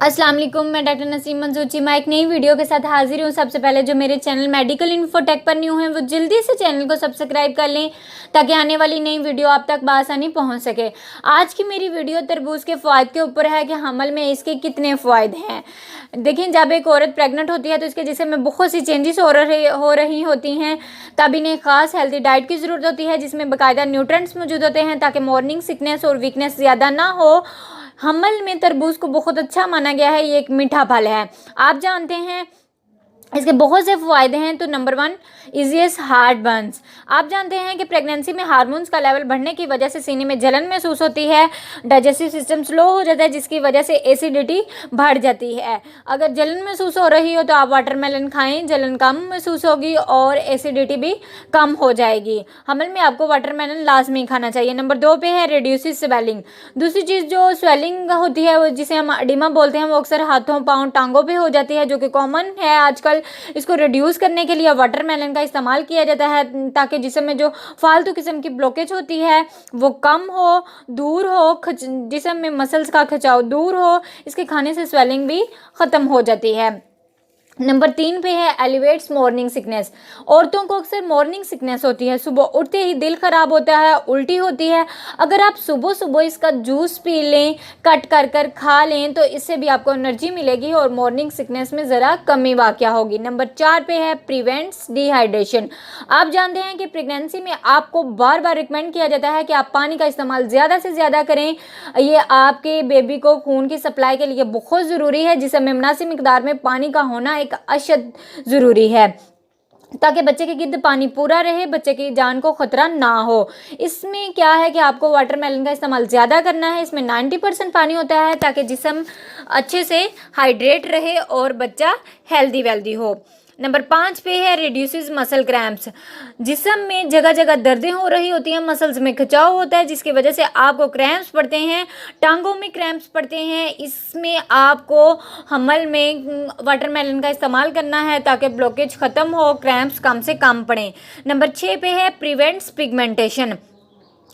अस्सलाम वालेकुम, मैं डॉक्टर नसीम मंसूर मैं एक नई वीडियो के साथ हाजिर हूँ। सबसे पहले जो मेरे चैनल मेडिकल इन्फोटेक पर न्यू हैं वो जल्दी से चैनल को सब्सक्राइब कर लें ताकि आने वाली नई वीडियो आप तक बआसानी पहुँच सके। आज की मेरी वीडियो तरबूज के फ़ायदे के ऊपर है कि हमल में इसके कितने फ़ायदे हैं। देखिए, जब एक औरत प्रेग्नेंट होती है तो इसके जिस्म में बहुत सी चेंजेस हो रही होती हैं, तब इन्हें ख़ास हेल्थी डाइट की ज़रूरत होती है जिसमें बाकायदा न्यूट्रेंट्स मौजूद होते हैं ताकि मॉर्निंग सिकनेस और वीकनेस ज़्यादा ना हो। हमल में तरबूज को बहुत अच्छा माना गया है, ये एक मीठा फल है। आप जानते हैं इसके बहुत से फ़ायदे हैं। तो नंबर 1, ईजीएस्ट हार्ट बर्न्स। आप जानते हैं कि प्रेगनेंसी में हार्मोन्स का लेवल बढ़ने की वजह से सीने में जलन महसूस होती है, डाइजेस्टिव सिस्टम स्लो हो जाता है जिसकी वजह से एसिडिटी बढ़ जाती है। अगर जलन महसूस हो रही हो तो आप वाटरमेलन खाएं, जलन कम महसूस होगी और एसिडिटी भी कम हो जाएगी। हमल में आपको वाटरमेलन लाजमी खाना चाहिए। नंबर 2 पे है रिड्यूसिस स्वेलिंग। दूसरी चीज़ जो स्वेलिंग होती है जिसे हम एडिमा बोलते हैं, वो अक्सर हाथों पाँव टांगों पे हो जाती है जो कि कॉमन है आजकल। इसको रिड्यूस करने के लिए वाटरमेलन का इस्तेमाल किया जाता है ताकि जिस्म में जो फालतू किस्म की ब्लॉकेज होती है वो कम हो, दूर हो, जिस्म में मसल्स का खिंचाव दूर हो। इसके खाने से स्वेलिंग भी ख़त्म हो जाती है। नंबर 3 पे है एलिवेट्स मॉर्निंग सिकनेस। औरतों को अक्सर मॉर्निंग सिकनेस होती है, सुबह उठते ही दिल ख़राब होता है, उल्टी होती है। अगर आप सुबह सुबह इसका जूस पी लें, कट कर कर खा लें तो इससे भी आपको एनर्जी मिलेगी और मॉर्निंग सिकनेस में ज़रा कमी वाक़या होगी। नंबर 4 पे है प्रिवेंट्स डिहाइड्रेशन। आप जानते हैं कि प्रेगनेंसी में आपको बार बार रिकमेंड किया जाता है कि आप पानी का इस्तेमाल ज़्यादा से ज़्यादा करें। ये आपके बेबी को खून की सप्लाई के लिए बहुत ज़रूरी है, जिसमें मुनासिब मिकदार में पानी का होना एक अशद ज़रूरी है ताकि बच्चे के गिर्द पानी पूरा रहे, बच्चे की जान को ख़तरा ना हो। इसमें क्या है कि आपको वाटरमेलन का इस्तेमाल ज़्यादा करना है। इसमें 90% पानी होता है ताकि जिस्म अच्छे से हाइड्रेट रहे और बच्चा हेल्दी वेल्दी हो। नंबर 5 पे है रिड्यूसेस मसल क्रैम्प्स। जिस्म में जगह जगह दर्दें हो रही होती हैं, मसल्स में खिंचाव होता है जिसकी वजह से आपको क्रैम्प्स पड़ते हैं, टांगों में क्रैम्प्स पड़ते हैं। इसमें आपको हमल में वाटरमेलन का इस्तेमाल करना है ताकि ब्लॉकेज ख़त्म हो, क्रैम्प्स कम से कम पड़ें। नंबर 6 पे है प्रिवेंट्स पिगमेंटेशन।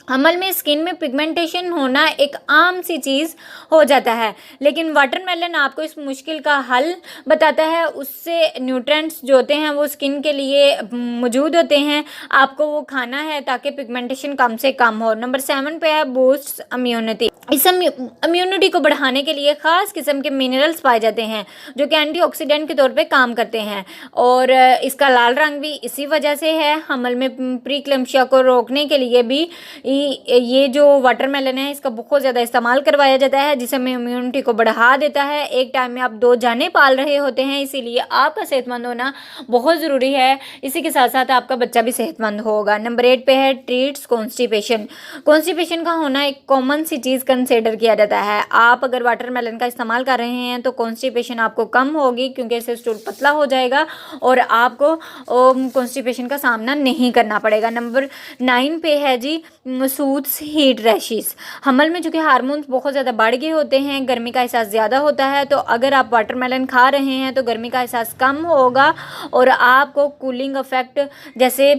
हमल में स्किन में पिगमेंटेशन होना एक आम सी चीज़ हो जाता है, लेकिन वाटरमेलन आपको इस मुश्किल का हल बताता है। उससे न्यूट्रेंट्स जो होते हैं वो स्किन के लिए मौजूद होते हैं, आपको वो खाना है ताकि पिगमेंटेशन कम से कम हो। नंबर 7 पे है बूस्ट इम्यूनिटी। इस इम्यूनिटी को बढ़ाने के लिए ख़ास किस्म के मिनरल्स पाए जाते हैं जो कि एंटीऑक्सीडेंट के तौर पे काम करते हैं और इसका लाल रंग भी इसी वजह से है। हमल में प्रीक्लम्शिया को रोकने के लिए भी ये जो वाटरमेलन है इसका बहुत ज़्यादा इस्तेमाल करवाया जाता है जिसमें इम्यूनिटी को बढ़ा देता है। एक टाइम में आप 2 जाने पाल रहे होते हैं, इसीलिए आपका सेहतमंद होना बहुत ज़रूरी है। इसी के साथ साथ आपका बच्चा भी सेहतमंद होगा। नंबर 8 पे है ट्रीट्स कॉन्स्टिपेशन। कॉन्स्टिपेशन का होना एक कॉमन सी चीज़ कंसिडर किया जाता है। आप अगर वाटरमेलन का इस्तेमाल कर रहे हैं तो कॉन्स्टिपेशन आपको कम होगी क्योंकि इससे स्टूल पतला हो जाएगा और आपको कॉन्स्टिपेशन का सामना नहीं करना पड़ेगा। नंबर 9 पे है जी सूट्स हीट रैशेस। हमल में चूँकि हार्मोन्स बहुत ज़्यादा बढ़ गए होते हैं, गर्मी का एहसास ज़्यादा होता है, तो अगर आप वाटरमेलन खा रहे हैं तो गर्मी का एहसास कम होगा और आपको कूलिंग इफेक्ट जैसे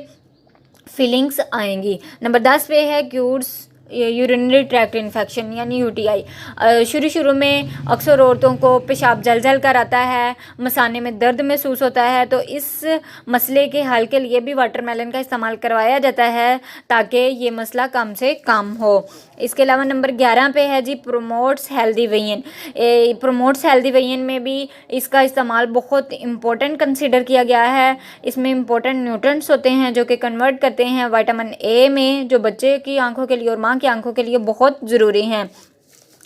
फीलिंग्स आएंगी। नंबर 10 पे है क्यूर्स यूरिनरी ट्रैक्ट इन्फेक्शन यानी यूटीआई। शुरू में अक्सर औरतों को पेशाब जल जल कर आता है, मसाने में दर्द महसूस होता है, तो इस मसले के हल के लिए भी वाटरमेलन का इस्तेमाल करवाया जाता है ताकि ये मसला कम से कम हो। इसके अलावा नंबर 11 पे है जी promotes healthy weaning. Promotes healthy weaning में भी इसका इस्तेमाल बहुत इम्पोर्टेंट कंसिडर किया गया है। इसमें इम्पोर्टेंट न्यूट्रेंट्स होते हैं जो कि कन्वर्ट करते हैं विटामिन ए में, जो बच्चे की आंखों के लिए और माँ की आंखों के लिए बहुत ज़रूरी हैं।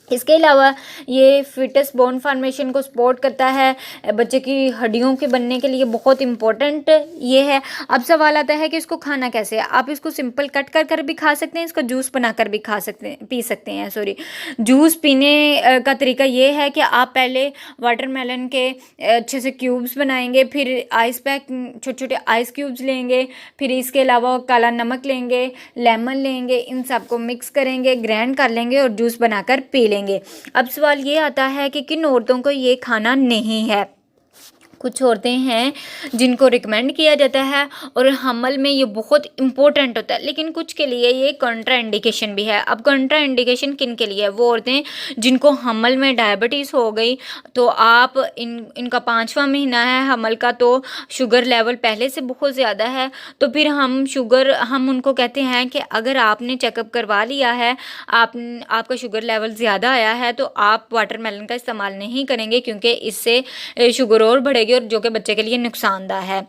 इसके अलावा ये फिटस बोन फॉर्मेशन को सपोर्ट करता है, बच्चे की हड्डियों के बनने के लिए बहुत इम्पोर्टेंट ये है। अब सवाल आता है कि इसको खाना कैसे है। आप इसको सिंपल कट कर कर भी खा सकते हैं, इसका जूस बनाकर भी खा सकते हैं, पी सकते हैं। जूस पीने का तरीका ये है कि आप पहले वाटरमेलन के अच्छे से क्यूब्स बनाएंगे, फिर आइस पैक छोटे छोटे आइस क्यूब्स लेंगे, फिर इसके अलावा काला नमक लेंगे, लेमन लेंगे, इन सबको मिक्स करेंगे, ग्राइंड कर लेंगे और जूस बनाकर पी लेंगे। अब सवाल ये आता है कि किन औरतों को ये खाना नहीं है। कुछ औरतें हैं जिनको रिकमेंड किया जाता है और हमल में ये बहुत इम्पोर्टेंट होता है, लेकिन कुछ के लिए ये कंट्रा इंडिकेशन भी है। अब कंट्रा इंडिकेशन किन के लिए है? वो औरतें जिनको हमल में डायबिटीज़ हो गई, तो आप इनका 5वां महीना है हमल का, तो शुगर लेवल पहले से बहुत ज़्यादा है, तो फिर हम उनको कहते हैं कि अगर आपने चेकअप करवा लिया है, आपका शुगर लेवल ज़्यादा आया है, तो आप वाटरमेलन का इस्तेमाल नहीं करेंगे, क्योंकि इससे शुगर और बढ़ेगी और जो कि बच्चे के लिए नुकसानदायक है।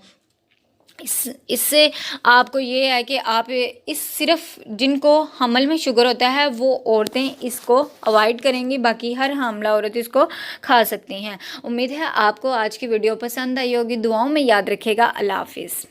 इससे आपको ये है कि आप इस सिर्फ जिनको हमल में शुगर होता है वो औरतें इसको अवॉइड करेंगी, बाकी हर हामला औरत इसको खा सकती हैं। उम्मीद है आपको आज की वीडियो पसंद आई होगी। दुआओं में याद रखिएगा। अल्लाह हाफिज़।